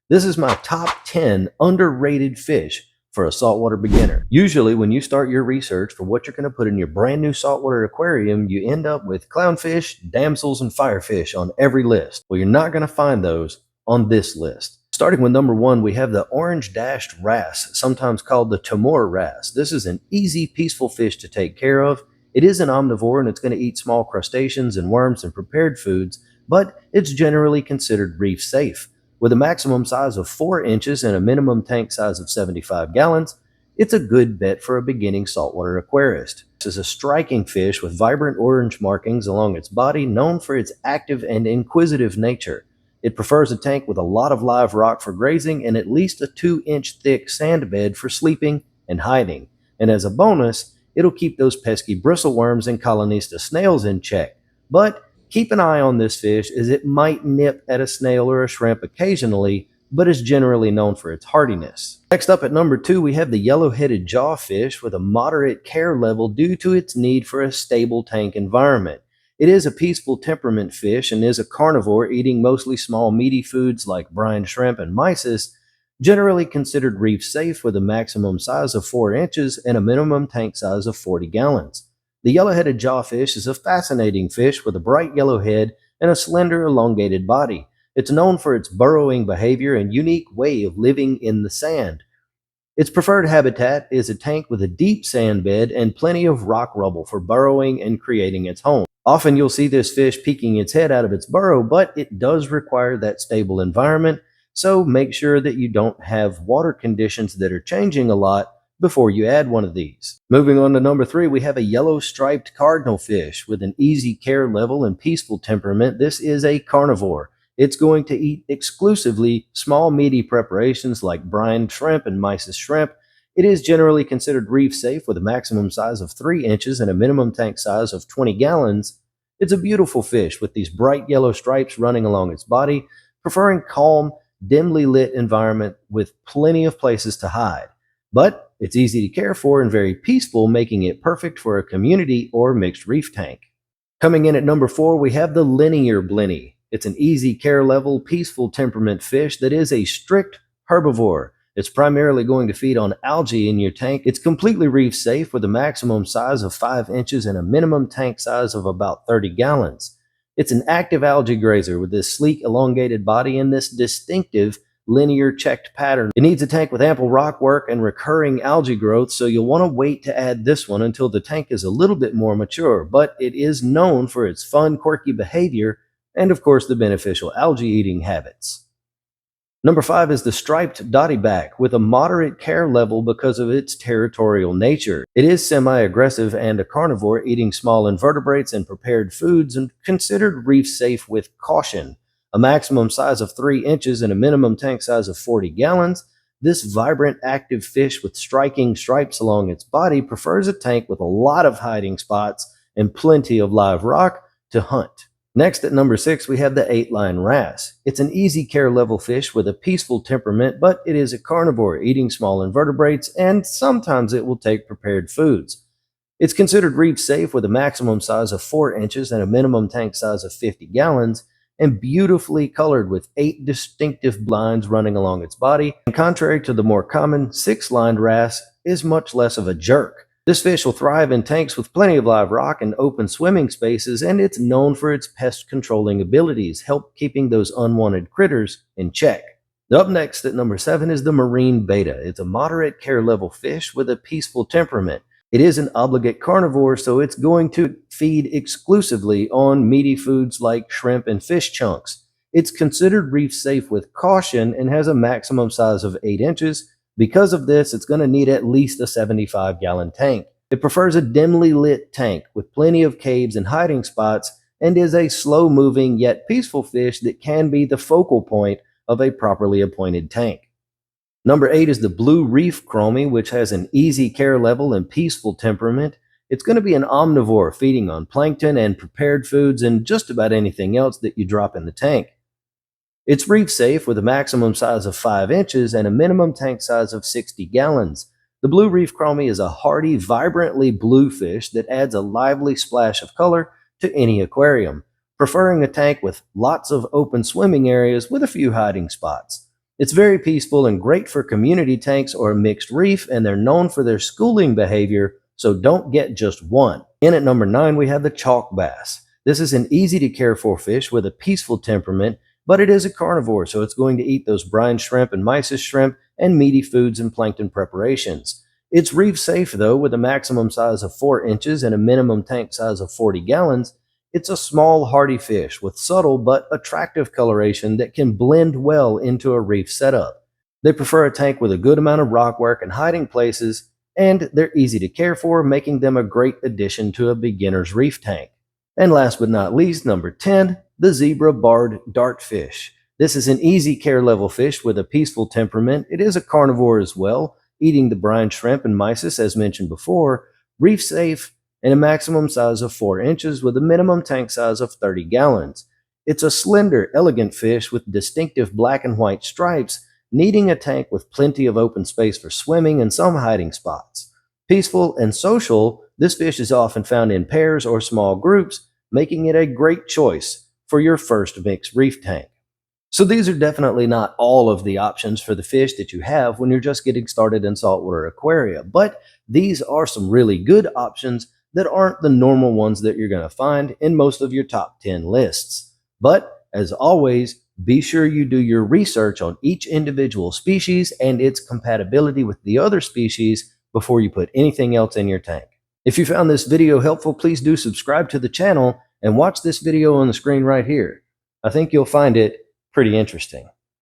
This is my top 10 underrated fish for a saltwater beginner. Usually when you start your research for what you're going to put in your brand new saltwater aquarium, you end up with clownfish, damsels, and firefish on every list. Well, you're not going to find those on this list. Starting with number 1, we have the orange-dashed wrasse, sometimes called the Timor wrasse. This is an easy, peaceful fish to take care of. It is an omnivore and it's going to eat small crustaceans and worms and prepared foods, but it's generally considered reef safe. With a maximum size of 4 inches and a minimum tank size of 75 gallons, it's a good bet for a beginning saltwater aquarist. This is a striking fish with vibrant orange markings along its body, known for its active and inquisitive nature. It prefers a tank with a lot of live rock for grazing and at least a 2-inch thick sand bed for sleeping and hiding. And as a bonus, it'll keep those pesky bristle worms and colonies to snails in check. But keep an eye on this fish, as it might nip at a snail or a shrimp occasionally, but is generally known for its hardiness. Next up at number 2, we have the Yellowheaded Jawfish with a moderate care level due to its need for a stable tank environment. It is a peaceful temperament fish and is a carnivore, eating mostly small meaty foods like brine shrimp and mysis, generally considered reef safe with a maximum size of 4 inches and a minimum tank size of 40 gallons. The yellow-headed jawfish is a fascinating fish with a bright yellow head and a slender, elongated body. It's known for its burrowing behavior and unique way of living in the sand. Its preferred habitat is a tank with a deep sand bed and plenty of rock rubble for burrowing and creating its home. Often you'll see this fish peeking its head out of its burrow, but it does require that stable environment, so make sure that you don't have water conditions that are changing a lot before you add one of these. Moving on to number 3, we have a yellow striped cardinal fish with an easy care level and peaceful temperament. This is a carnivore. It's going to eat exclusively small meaty preparations like brine shrimp and mysis shrimp. It is generally considered reef safe with a maximum size of 3 inches and a minimum tank size of 20 gallons. It's a beautiful fish with these bright yellow stripes running along its body, preferring calm, dimly lit environment with plenty of places to hide. But it's easy to care for and very peaceful, making it perfect for a community or mixed reef tank. Coming in at number 4, we have the linear blenny. It's an easy care level, peaceful temperament fish that is a strict herbivore. It's primarily going to feed on algae in your tank. It's completely reef safe with a maximum size of 5 inches and a minimum tank size of about 30 gallons. It's an active algae grazer with this sleek, elongated body and this distinctive linear checked pattern. It needs a tank with ample rock work and recurring algae growth, so you'll want to wait to add this one until the tank is a little bit more mature, but it is known for its fun, quirky behavior and of course the beneficial algae eating habits. Number 5 is the striped Doback with a moderate care level because of its territorial nature. It is semi-aggressive and a carnivore, eating small invertebrates and prepared foods and considered reef safe with caution. A maximum size of 3 inches and a minimum tank size of 40 gallons, this vibrant, active fish with striking stripes along its body prefers a tank with a lot of hiding spots and plenty of live rock to hunt. Next at number 6, we have the Eightline Rass. It's an easy care level fish with a peaceful temperament, but it is a carnivore, eating small invertebrates, and sometimes it will take prepared foods. It's considered reef safe with a maximum size of 4 inches and a minimum tank size of 50 gallons, and beautifully colored with 8 distinctive lines running along its body. And contrary to the more common 6-lined wrasse, is much less of a jerk. This fish will thrive in tanks with plenty of live rock and open swimming spaces, and it's known for its pest controlling abilities, help keeping those unwanted critters in check. Up next at number 7 is the marine betta. It's a moderate care level fish with a peaceful temperament. It is an obligate carnivore, so it's going to feed exclusively on meaty foods like shrimp and fish chunks. It's considered reef safe with caution and has a maximum size of 8 inches. Because of this, it's going to need at least a 75-gallon tank. It prefers a dimly lit tank with plenty of caves and hiding spots, and is a slow-moving yet peaceful fish that can be the focal point of a properly appointed tank. Number 8 is the blue reef chromie, which has an easy care level and peaceful temperament. It's going to be an omnivore, feeding on plankton and prepared foods and just about anything else that you drop in the tank. It's reef safe with a maximum size of 5 inches and a minimum tank size of 60 gallons. The blue reef chromie is a hardy, vibrantly blue fish that adds a lively splash of color to any aquarium, preferring a tank with lots of open swimming areas with a few hiding spots. It's very peaceful and great for community tanks or a mixed reef, and they're known for their schooling behavior, so don't get just one. In at number 9, we have the chalk bass. This is an easy to care for fish with a peaceful temperament, but it is a carnivore, so it's going to eat those brine shrimp and mysis shrimp and meaty foods and plankton preparations. It's reef safe though, with a maximum size of 4 inches and a minimum tank size of 40 gallons. It's a small, hardy fish with subtle but attractive coloration that can blend well into a reef setup. They prefer a tank with a good amount of rockwork and hiding places, and they're easy to care for, making them a great addition to a beginner's reef tank. And last but not least, number 10, the zebra-barred dartfish. This is an easy care level fish with a peaceful temperament. It is a carnivore as well, eating the brine shrimp and mysis as mentioned before, reef safe, and a maximum size of 4 inches with a minimum tank size of 30 gallons. It's a slender, elegant fish with distinctive black and white stripes, needing a tank with plenty of open space for swimming and some hiding spots. Peaceful and social, this fish is often found in pairs or small groups, making it a great choice for your first mixed reef tank. So these are definitely not all of the options for the fish that you have when you're just getting started in saltwater aquaria, but these are some really good options that aren't the normal ones that you're going to find in most of your top 10 lists. But as always, be sure you do your research on each individual species and its compatibility with the other species before you put anything else in your tank. If you found this video helpful, please do subscribe to the channel and watch this video on the screen right here. I think you'll find it pretty interesting.